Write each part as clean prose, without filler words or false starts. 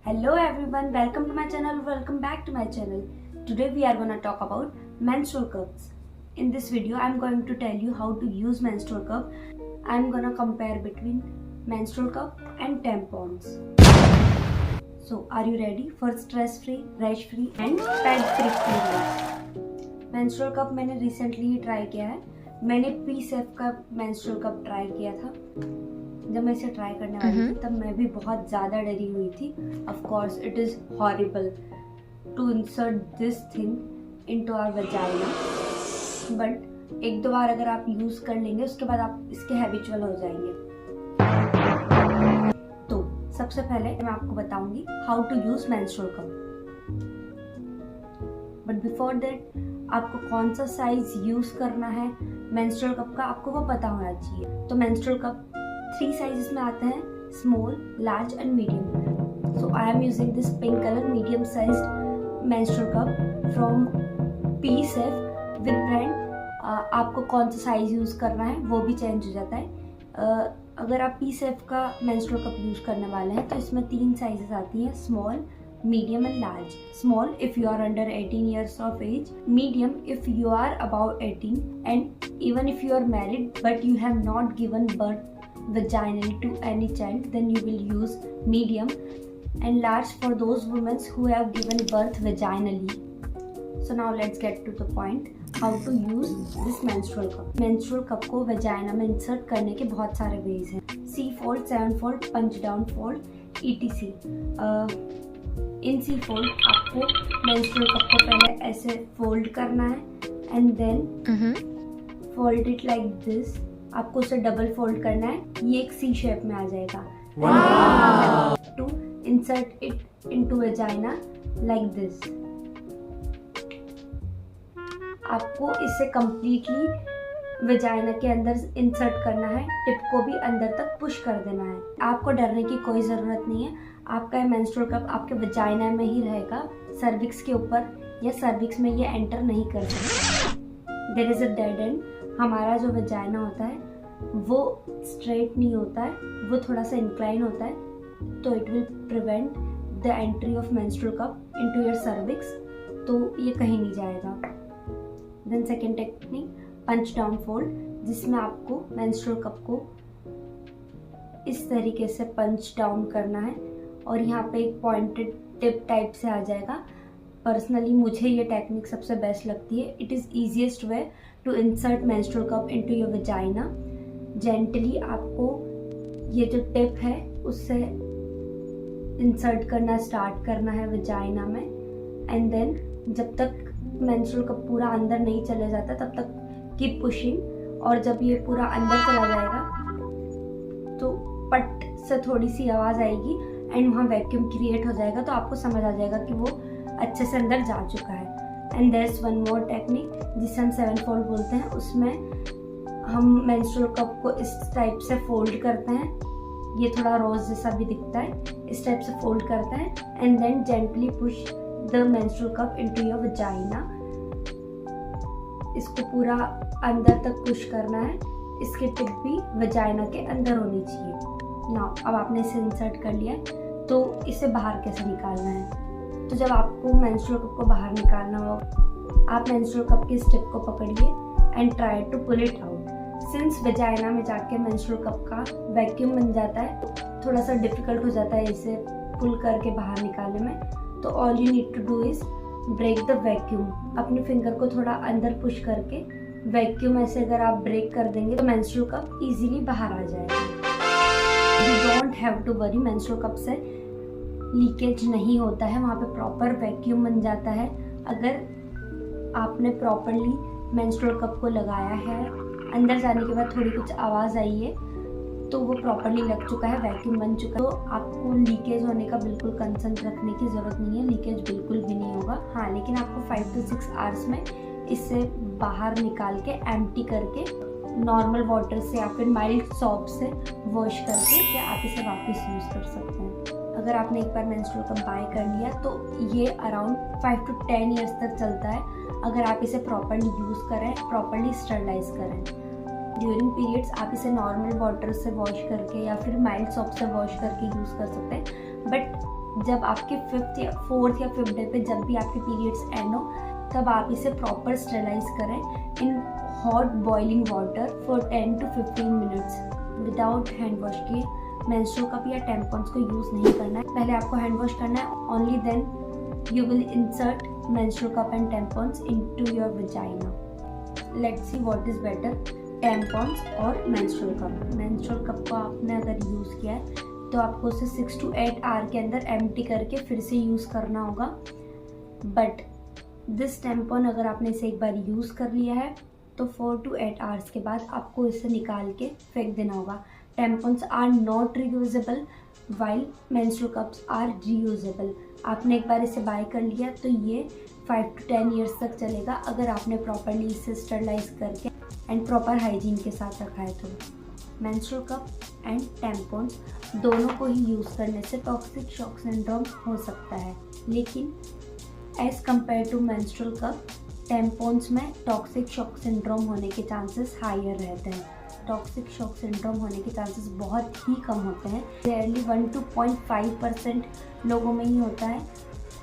Hello everyone, welcome to my channel, welcome back to my channel. Today we are going to talk about menstrual cups. In this video I am going to tell you how to use menstrual cup. I am going to compare between menstrual cup and tampons. So are you ready for stress free, rash free and pad free experience? menstrual cup मैंने recently ही try किया है. मैंने P-Safe का menstrual cup try किया था. जब मैं इसे ट्राई करने वाली थी तब मैं भी बहुत ज़्यादा डरी हुई थी. Of course it is horrible to insert this thing into our vagina, but एक दो बार अगर आप यूज़ कर लेंगे उसके बाद आप इसके हैबिचुअल हो जाएंगे. तो सबसे पहले मैं आपको बताऊंगी how to use menstrual cup. But before that आपको कौन सा साइज यूज़ करना है मेंस्ट्रुअल कप का आपको वो पता होना चाहिए. तो मेंस्ट्रुअल कप 3 साइजेस में आते हैं, small, large and medium. So I am using this pink colour medium sized menstrual cup from P-Safe with brand. आपको कौन सा साइज यूज़ करना है वो भी चेंज हो जाता है. अगर आप P-Safe का मेंस्ट्रुअल कप यूज़ करने वाले हैं तो इसमें 3 साइजेस आती हैं, small, medium and large. Small if you are under 18 years of age, medium if you are above 18, and even if you are married but you have not given birth vaginally to any child, then you will use medium, and large for those women who have given birth vaginally. So now let's get to the point, how to use this menstrual cup. menstrual cup को vagina में insert करने के बहुत सारे ways हैं. C fold, 7 fold, punch down fold, etc. इन C fold आपको menstrual cup को पहले ऐसे fold करना है and then fold it like this. आपको उसे डबल फोल्ड करना है, ये एक C शेप में आ जाएगा. To insert it into vagina like this. आपको इसे कंप्लीटली वजाइना के अंदर इंसर्ट करना है, टिप को भी अंदर तक पुश कर देना है. आपको डरने की कोई ज़रूरत नहीं है. आपका ये मेंस्ट्रुअल कप आपके वजाइना में ही रहेगा, सर्विक्स के ऊपर या सर्विक्स में ये एंटर नहीं कर सकता. There is a dead end. हमारा जो वजाइना होता है वो स्ट्रेट नहीं होता है, वो थोड़ा सा इंक्लाइन होता है, तो it will prevent the entry of menstrual cup into your cervix, तो ये कहीं नहीं जाएगा. Then second technique, punch down fold, जिसमें आपको मेंस्ट्रुअल कप को इस तरीके से पंच डाउन करना है और यहाँ पे एक पॉइंटेड टिप टाइप से आ जाएगा. पर्सनली मुझे ये टेक्निक सबसे बेस्ट लगती है. It is easiest way to insert menstrual cup into your vagina. Gently आपको ये जो टिप है उससे इंसर्ट करना स्टार्ट करना है वजाइना में, एंड देन जब तक मेंस्ट्रुअल कप पूरा अंदर नहीं चले जाता तब तक कीप पुशिंग. और जब ये पूरा अंदर चला जाएगा तो पट से थोड़ी सी आवाज़ आएगी एंड वहाँ वैक्यूम क्रिएट हो जाएगा, तो आपको समझ आ जाएगा कि वो अच्छे से अंदर जा चुका है. And there is one more technique जिसे हम 7 फोल्ड बोलते हैं. उसमें हम मेंस्ट्रुअल कप को इस टाइप से फोल्ड करते हैं, ये थोड़ा रोज जैसा भी दिखता है, इस टाइप से फोल्ड करते हैं and then gently push the menstrual cup into your vagina. इसको पूरा अंदर तक पुश करना है, इसकी टिप भी वजाइना के अंदर होनी चाहिए. नाउ अब आपने इसे इंसर्ट कर लिया है, तो इसे बाहर कैसे निकालना है. तो जब आपको मेंस्ट्रुअल कप को बाहर निकालना हो, आप मेंस्ट्रुअल कप की स्टिप को पकड़िए and try to pull it out. Since vagina में जाके मेंस्ट्रुअल कप का वैक्यूम बन जाता है, थोड़ा सा डिफिकल्ट हो जाता है इसे पुल करके बाहर निकालने में. तो all you need to do is break the vacuum. अपने फिंगर को थोड़ा अंदर पुश करके वैक्यूम ऐसे अगर आप ब्रेक कर देंगे तो मेंस्ट्रुअल कप इजीली बाहर आ जाएगा. You don't have to worry, menstrual cup से लीकेज नहीं होता है, वहाँ पे प्रॉपर वैक्यूम बन जाता है. अगर आपने प्रॉपरली मेंस्ट्रुअल कप को लगाया है, अंदर जाने के बाद थोड़ी कुछ आवाज़ आई है तो वो प्रॉपरली लग चुका है, वैक्यूम बन चुका है. तो आपको लीकेज होने का बिल्कुल कंसर्न रखने की ज़रूरत नहीं है, लीकेज बिल्कुल भी नहीं होगा. हाँ, लेकिन आपको 5 to 6 आवर्स में इसे बाहर निकाल के एम्प्टी करके नॉर्मल वाटर से या फिर माइल्ड सॉप से वॉश करके या आप इसे वापस यूज़ कर सकते हैं. अगर आपने एक बार मेंस्ट्रुअल कप बाय कर लिया तो ये अराउंड 5 to 10 ईयर्स तक चलता है, अगर आप इसे प्रॉपरली यूज़ करें, प्रॉपरली स्टरलाइज करें. ड्यूरिंग पीरियड्स आप इसे नॉर्मल वाटर से वॉश करके या फिर माइल्ड सॉप से वॉश करके यूज़ कर सकते हैं। बट जब आपके 4th या 5th डे पे जब भी आपके पीरियड्स एंड हो, तब आप इसे प्रॉपर स्टेरलाइज करें in hot boiling water for 10 to 15 minutes without hand wash किए। मेंस्ट्रुअल कप या टैम्पॉन्स को यूज़ नहीं करना है। पहले आपको हैंड वॉश करना है, only then you will insert menstrual cup and tampons into your vagina. Let's see what is better, tampons और menstrual cup. menstrual cup को आपने अगर यूज़ किया है तो आपको उसे 6 to 8 आवर के अंदर एम्प्टी करके फिर से यूज़ करना होगा। बट दिस टैम्पॉन अगर आपने इसे एक बार यूज़ कर लिया है तो 4 to 8 आवर्स के बाद आपको इसे निकाल के फेंक देना होगा। Tampons are not reusable while menstrual cups are reusable. आपने एक बार इसे बाय कर लिया तो ये 5 to 10 ईयर्स तक चलेगा अगर आपने प्रॉपरली इसे स्टरलाइज करके एंड प्रॉपर हाइजीन के साथ रखा है तो। मेंस्ट्रुअल कप एंड टैम्पॉन्स दोनों को ही यूज़ करने से टॉक्सिक शॉक सिंड्रोम हो सकता है, लेकिन as compare to menstrual cup tampons में टॉक्सिक शॉक सिंड्रोम होने के चांसेस हायर रहते हैं। टॉक्सिक शॉक सिंड्रोम होने के चांसेस बहुत ही कम होते हैं। रेयरली 1 to 0.5% लोगों में ही होता है।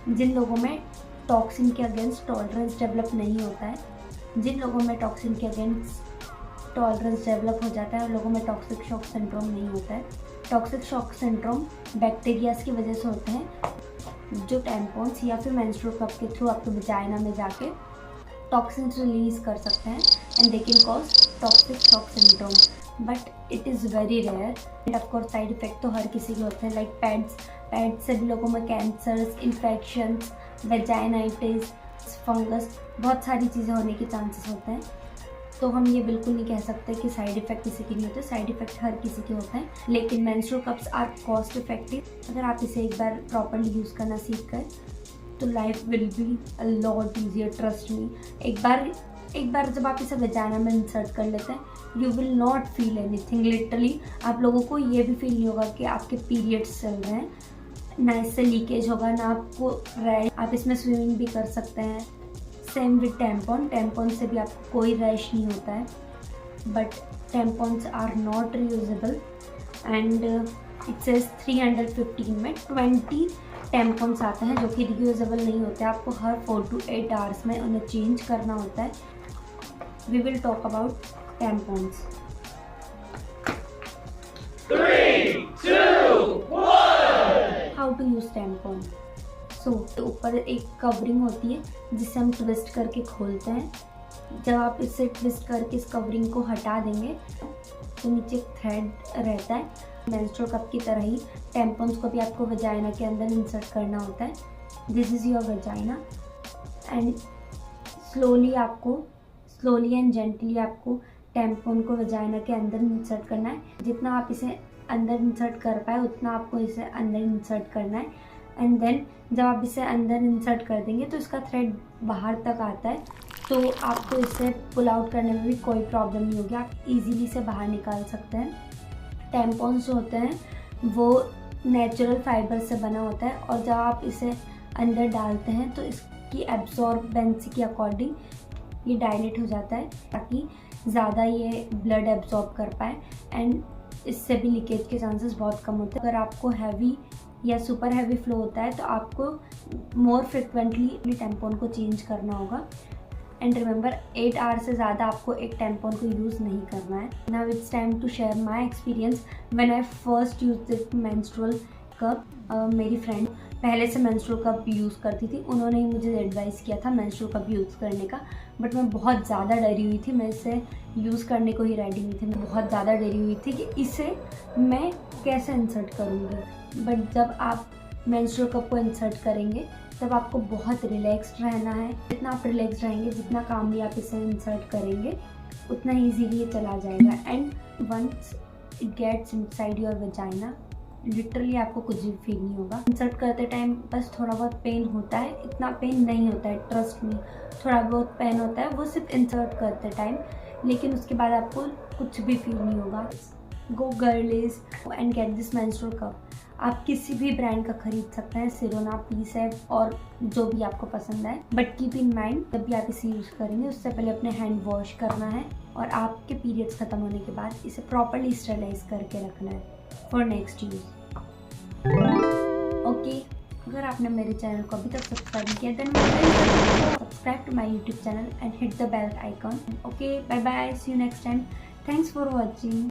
जिन लोगों में टॉक्सिन के अगेंस्ट टॉलरेंस डेवलप नहीं होता है, जिन लोगों में टॉक्सिन के अगेंस्ट टॉलरेंस डेवलप हो जाता है, उन लोगों में टॉक्सिक शॉक सिंड्रोम नहीं होता है। टॉक्सिक शॉक सिंड्रोम बैक्टीरियाज की वजह से होते हैं जो टैम्पॉन्स या फिर मेंस्ट्रुअल कप के थ्रू आपके वजाइना में जाके टॉक्सिन्स रिलीज कर सकते हैं and they can cause toxic shock syndrome. But it is very rare and of course side effect तो हर किसी के होते हैं, लाइक पैड्स से भी लोगों में कैंसर्स, इन्फेक्शंस, वेजाइनाइटिस, फंगस, बहुत सारी चीज़ें होने के चांसेस होते हैं। तो हम ये बिल्कुल नहीं कह सकते कि साइड इफ़ेक्ट किसी के नहीं होते, साइड इफ़ेक्ट हर किसी के होते हैं। लेकिन menstrual cups are cost effective. अगर आप इसे एक बार प्रॉपरली यूज़ करना सीख कर तो life will be a lot easier, trust me. एक बार जब आप इसे वजाइना में इंसर्ट कर लेते हैं you will not feel anything. Literally आप लोगों को ये भी फील नहीं होगा कि आपके पीरियड्स चल रहे हैं, ना इससे लीकेज होगा, ना आपको रैश। आप इसमें स्विमिंग भी कर सकते हैं। सेम विद टैम्पॉन से भी आपको कोई रैश नहीं होता है। But tampons are not reusable and it says 315 में 20 टैम्पॉन्स आते हैं जो कि रीयूजेबल नहीं होते। आपको हर 4 to 8 आवर्स में उन्हें चेंज करना होता है। We will talk about tampons. 3, 2, 1. How to use tampon. So ऊपर एक कवरिंग होती है जिसे हम ट्विस्ट करके खोलते हैं। जब आप इसे ट्विस्ट करके इस कवरिंग को हटा देंगे तो नीचे एक थ्रेड रहता है। मेंस्ट्रुअल कप की तरह ही टैम्पॉन्स को भी आपको वजाइना के अंदर इंसर्ट करना होता है। This is your vagina and slowly and gently आपको टैम्पॉन को वजाइना के अंदर इंसर्ट करना है। जितना आप इसे अंदर इंसर्ट कर पाए उतना आपको इसे अंदर इंसर्ट करना है। एंड देन जब आप इसे अंदर इंसर्ट कर देंगे तो इसका थ्रेड बाहर तक आता है, तो आपको इसे पुल आउट करने में भी कोई प्रॉब्लम नहीं होगी। आप इजीली इसे बाहर निकाल सकते हैं। टैम्पॉन्स जो होते हैं वो नेचुरल फाइबर से बना होता है और जब आप इसे अंदर डालते हैं तो इसकी एब्जॉर्बेंसी के अकॉर्डिंग ये डायलेट हो जाता है ताकि ज़्यादा ये ब्लड एब्जॉर्ब कर पाए एंड इससे भी लीकेज के चांसेस बहुत कम होते हैं। अगर आपको हैवी या सुपर हैवी फ्लो होता है तो आपको मोर फ्रिक्वेंटली टैम्पॉन को चेंज करना होगा। एंड रिमेंबर 8 आवर से ज़्यादा आपको एक टैम्पॉन को यूज़ नहीं करना है। Now it's time to share my experience when I first use this menstrual cup. मेरी फ्रेंड पहले से मेंस्ट्रुअल कप यूज़ करती थी, उन्होंने ही मुझे एडवाइस किया था मेंस्ट्रुअल कप यूज़ करने का। बट मैं बहुत ज़्यादा डरी हुई थी, मैं इसे यूज़ करने को ही रेडी नहीं थी। मैं बहुत ज़्यादा डरी हुई थी कि इसे मैं कैसे इंसर्ट करूँगी। बट जब आप मेंस्ट्रुअल कप को इंसर्ट करेंगे तब आपको बहुत रिलैक्स्ड रहना है। जितना आप रिलैक्स रहेंगे, जितना कामली आप इसे इंसर्ट करेंगे, उतना ईजीली ये चला जाएगा। And once it gets inside your vagina literally आपको कुछ भी फील नहीं होगा। इंसर्ट करते टाइम बस थोड़ा बहुत पेन होता है, इतना पेन नहीं होता है, ट्रस्ट मी। थोड़ा बहुत पेन होता है वो सिर्फ इंसर्ट करते टाइम, लेकिन उसके बाद आपको कुछ भी फील नहीं होगा। Go girls and get this menstrual cup. आप किसी भी ब्रांड का खरीद सकते हैं, सिरोना, पीसेफ और जो भी आपको पसंद है। बट कीप इन माइंड जब भी आप इसे यूज़ करेंगे उससे पहले अपने हैंड वॉश करना है और आपके पीरियड्स ख़त्म होने के बाद इसे प्रॉपरली स्टरलाइज करके रखना है फॉर नेक्स्ट यूज़। ओके, अगर आपने मेरे चैनल को अभी तक सब्सक्राइब नहीं किया then subscribe to my YouTube channel and hit the bell icon. Okay, bye bye, see you next time, thanks for watching.